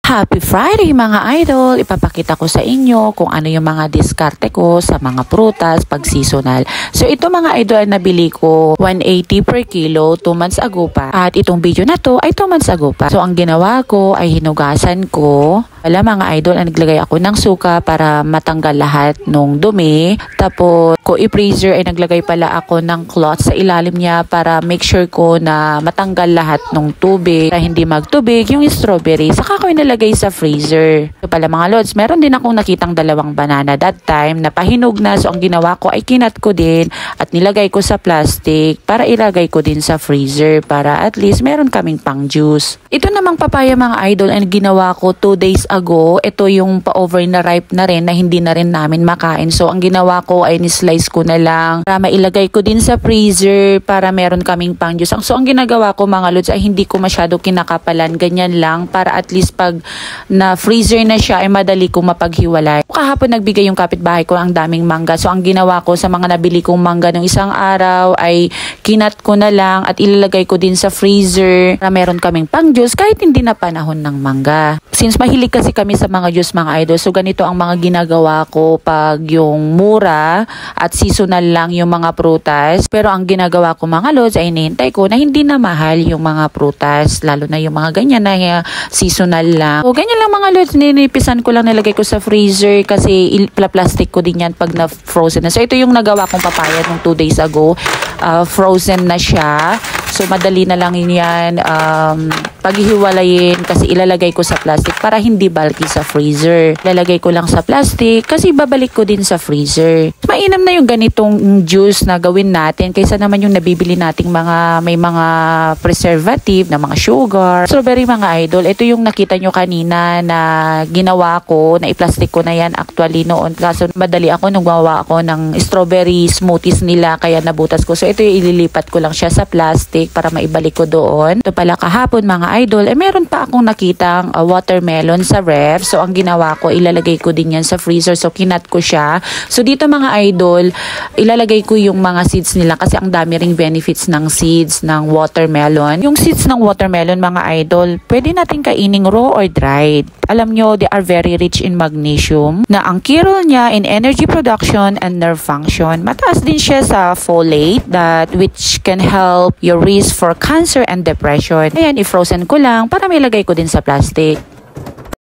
Happy Friday mga idol! Ipapakita ko sa inyo kung ano yung mga diskarte ko sa mga prutas pag seasonal. So ito mga idol ay nabili ko 180 per kilo 2 months ago pa. At itong video na to ay 2 months ago pa. So ang ginawa ko ay hinugasan ko. Wala mga idol, naglagay ako ng suka para matanggal lahat ng dumi. Tapos ko i-freezer ay naglagay pala ako ng cloth sa ilalim niya para make sure ko na matanggal lahat ng tubig para hindi magtubig yung strawberry. Saka ko inilagay sa freezer. So pala mga lods, meron din akong nakitang dalawang banana that time na pahinog na. So ang ginawa ko ay kinat ko din at nilagay ko sa plastic para ilagay ko din sa freezer para at least meron kaming pang juice. Ito namang papaya mga idol ay ginawa ko 2 days ago. Ito yung pa-over na ripe na rin na hindi na rin namin makain. So ang ginawa ko ay ni-slice ko na lang para mailagay ko din sa freezer para meron kaming pang juice. So ang ginagawa ko mga lods ay hindi ko masyado kinakapalan. Ganyan lang para at least pag na freezer na siya ay madali kong mapaghiwalay. Kahapon nagbigay yung kapitbahay ko ang daming mangga. So ang ginawa ko sa mga nabili kong mangga ng isang araw ay kinat ko na lang at ilalagay ko din sa freezer para meron kaming pang juice kahit hindi na panahon ng mangga. Since mahilig kasi kami sa mga juice mga idol, so ganito ang mga ginagawa ko pag yung mura at seasonal lang yung mga prutas. Pero ang ginagawa ko mga lods ay hinihintay ko na hindi na mahal yung mga prutas, lalo na yung mga ganyan na seasonal lang. So ganyan lang mga lods, ninipisan ko lang, nilagay ko sa freezer kasi plastic ko din yan pag na-frozen na. So ito yung nagawa kong papaya nung 2 days ago. Frozen na siya. So madali na lang yan paghihiwalayin kasi ilalagay ko sa plastic para hindi bulky sa freezer. Ilalagay ko lang sa plastic kasi babalik ko din sa freezer. Mainam na yung ganitong juice na gawin natin kaysa naman yung nabibili nating may mga preservative na mga sugar. Strawberry mga idol, ito yung nakita nyo kanina na ginawa ko, na i-plastic ko na yan actually noon. Kaso madali ako nung gumawa ako ng strawberry smoothies nila kaya nabutas ko. So ito yung ililipat ko lang siya sa plastic para maibalik ko doon. Ito pala kahapon mga idol, meron pa akong nakitang watermelon sa ref. So ang ginawa ko, ilalagay ko din yan sa freezer. So kinat ko siya. So dito mga idol, ilalagay ko yung mga seeds nila kasi ang dami ring benefits ng seeds ng watermelon. Yung seeds ng watermelon mga idol, pwede natin kaining raw or dried. Alam nyo, they are very rich in magnesium na ang key role niya in energy production and nerve function. Mataas din siya sa folate which can help your risk for cancer and depression. Ayan, i-frozen ko lang para may lagay ko din sa plastic.